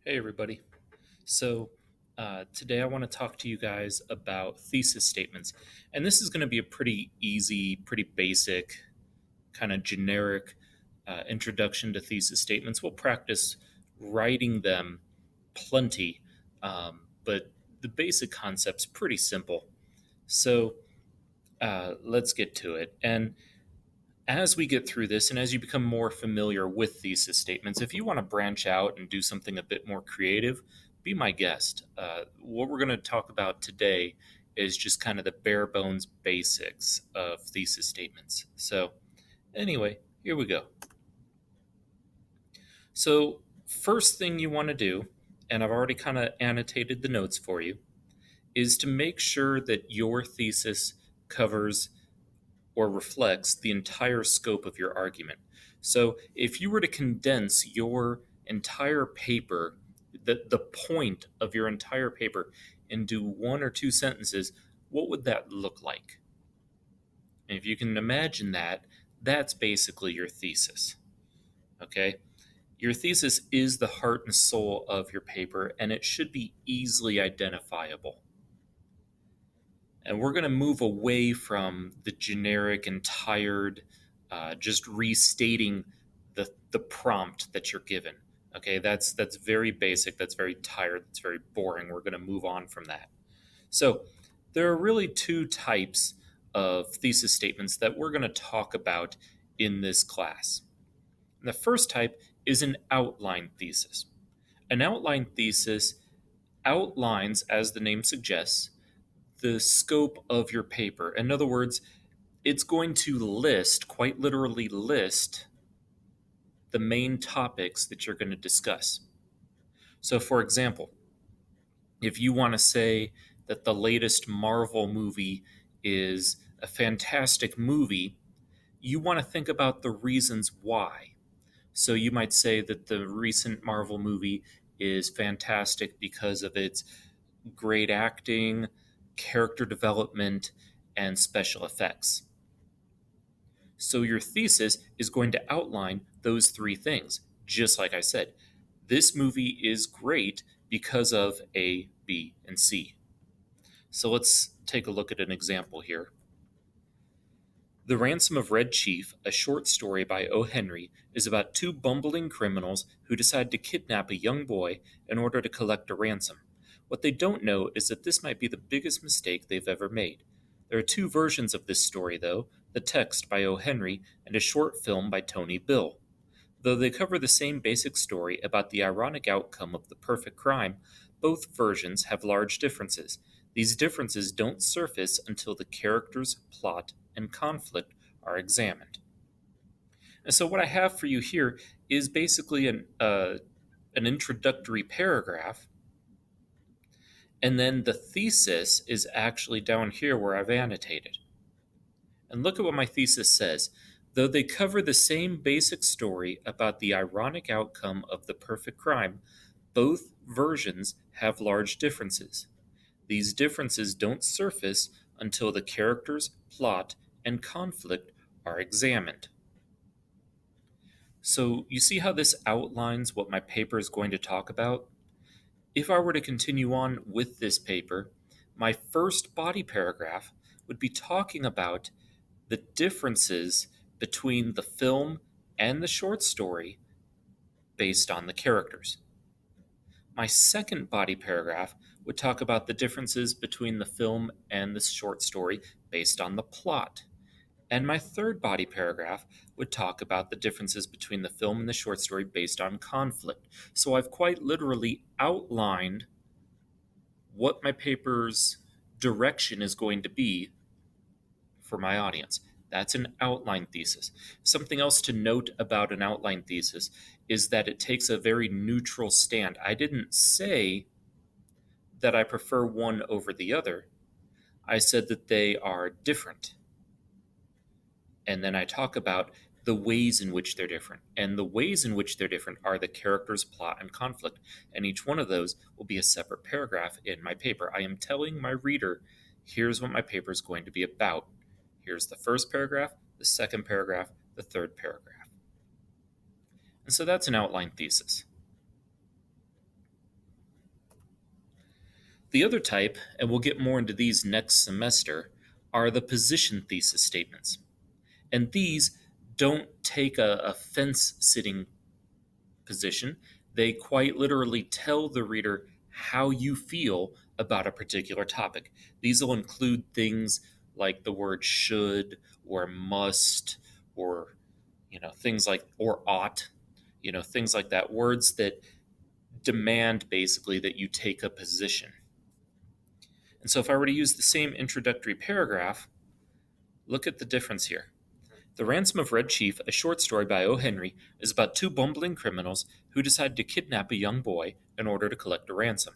Hey, everybody. So, today I want to talk to you guys about thesis statements. And this is going to be a pretty easy, pretty basic, kind of generic introduction to thesis statements. We'll practice writing them plenty, but the basic concept's pretty simple. So, let's get to it. And as we get through this and as you become more familiar with thesis statements, if you want to branch out and do something a bit more creative, be my guest. What we're going to talk about today is just kind of the bare bones basics of thesis statements. So, anyway, here we go. So, first thing you want to do, and I've already kind of annotated the notes for you, is to make sure that your thesis covers or reflects the entire scope of your argument. So if you were to condense your entire paper, the point of your entire paper, into one or two sentences, what would that look like? And if you can imagine that, that's basically your thesis. Okay? Your thesis is the heart and soul of your paper, and it should be easily identifiable. And we're going to move away from the generic and tired, just restating the prompt that you're given. Okay, that's very basic. That's very tired. That's very boring. We're going to move on from that. So there are really two types of thesis statements that we're going to talk about in this class. And the first type is an outline thesis. An outline thesis outlines, as the name suggests, the scope of your paper. In other words, it's going to list, quite literally list, the main topics that you're going to discuss. So, for example, if you want to say that the latest Marvel movie is a fantastic movie, you want to think about the reasons why. So, you might say that the recent Marvel movie is fantastic because of its great acting, character development, and special effects. So your thesis is going to outline those three things. Just like I said, this movie is great because of A, B, and C. So let's take a look at an example here. The Ransom of Red Chief, a short story by O. Henry, is about two bumbling criminals who decide to kidnap a young boy in order to collect a ransom. What they don't know is that this might be the biggest mistake they've ever made. There are two versions of this story, though, the text by O. Henry and a short film by Tony Bill. Though they cover the same basic story about the ironic outcome of the perfect crime, both versions have large differences. These differences don't surface until the characters, plot, and conflict are examined. And so, what I have for you here is basically an introductory paragraph, and then the thesis is actually down here where I've annotated. And look at what my thesis says. Though they cover the same basic story about the ironic outcome of the perfect crime, both versions have large differences. These differences don't surface until the characters, plot, and conflict are examined. So, you see how this outlines what my paper is going to talk about? If I were to continue on with this paper, my first body paragraph would be talking about the differences between the film and the short story based on the characters. My second body paragraph would talk about the differences between the film and the short story based on the plot. And my third body paragraph would talk about the differences between the film and the short story based on conflict. So I've quite literally outlined what my paper's direction is going to be for my audience. That's an outline thesis. Something else to note about an outline thesis is that it takes a very neutral stand. I didn't say that I prefer one over the other. I said that they are different. And then I talk about the ways in which they're different. And the ways in which they're different are the characters, plot, and conflict. And each one of those will be a separate paragraph in my paper. I am telling my reader, here's what my paper is going to be about. Here's the first paragraph, the second paragraph, the third paragraph. And so that's an outline thesis. The other type, and we'll get more into these next semester, are the position thesis statements. And these don't take a fence sitting position, they quite literally tell the reader how you feel about a particular topic. These will include things like the word should or must or things like or ought, things like that, words that demand basically that you take a position. And so if I were to use the same introductory paragraph, look at the difference here. The Ransom of Red Chief, a short story by O. Henry, is about two bumbling criminals who decide to kidnap a young boy in order to collect a ransom.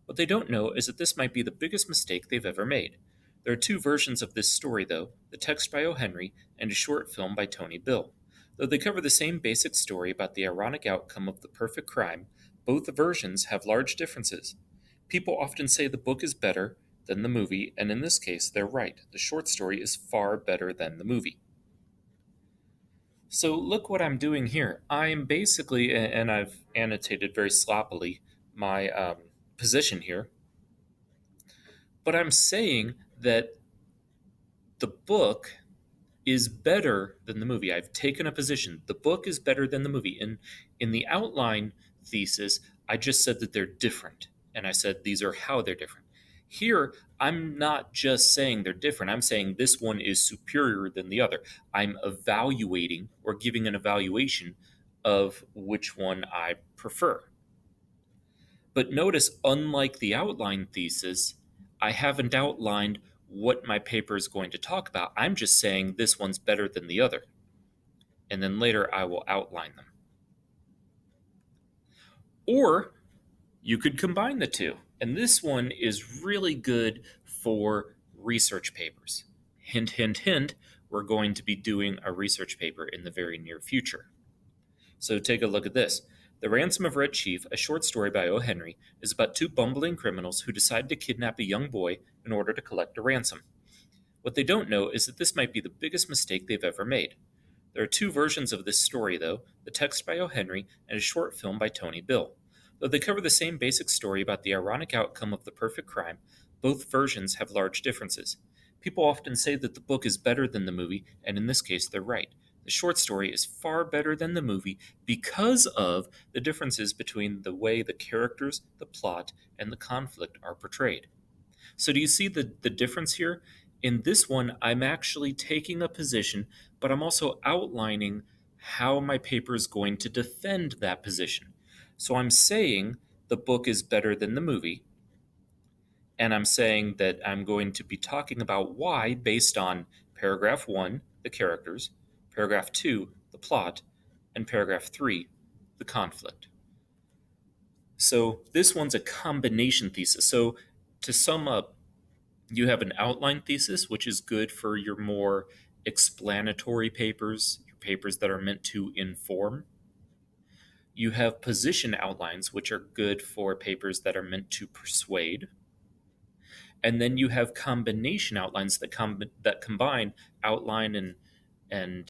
What they don't know is that this might be the biggest mistake they've ever made. There are two versions of this story, though, the text by O. Henry and a short film by Tony Bill. Though they cover the same basic story about the ironic outcome of the perfect crime, both versions have large differences. People often say the book is better than the movie, and in this case, they're right. The short story is far better than the movie. So look what I'm doing here. I'm basically, and I've annotated very sloppily my position here, but I'm saying that the book is better than the movie. I've taken a position. The book is better than the movie. In the outline thesis, I just said that they're different, and I said these are how they're different. Here, I'm not just saying they're different. I'm saying this one is superior than the other. I'm evaluating or giving an evaluation of which one I prefer. But notice, unlike the outline thesis, I haven't outlined what my paper is going to talk about. I'm just saying this one's better than the other. And then later I will outline them. Or you could combine the two. And this one is really good for research papers. Hint, hint, hint, we're going to be doing a research paper in the very near future. So take a look at this. The Ransom of Red Chief, a short story by O. Henry, is about two bumbling criminals who decide to kidnap a young boy in order to collect a ransom. What they don't know is that this might be the biggest mistake they've ever made. There are two versions of this story, though, the text by O. Henry and a short film by Tony Bill. Though they cover the same basic story about the ironic outcome of the perfect crime, both versions have large differences. People often say that the book is better than the movie, and in this case, they're right. The short story is far better than the movie because of the differences between the way the characters, the plot, and the conflict are portrayed. So do you see the difference here? In this one, I'm actually taking a position, but I'm also outlining how my paper is going to defend that position. So I'm saying the book is better than the movie, and I'm saying that I'm going to be talking about why based on paragraph 1, the characters, paragraph 2, the plot, and paragraph 3, the conflict. So this one's a combination thesis. So to sum up, you have an outline thesis, which is good for your more explanatory papers, your papers that are meant to inform. You have position outlines, which are good for papers that are meant to persuade. And then you have combination outlines that combine outline and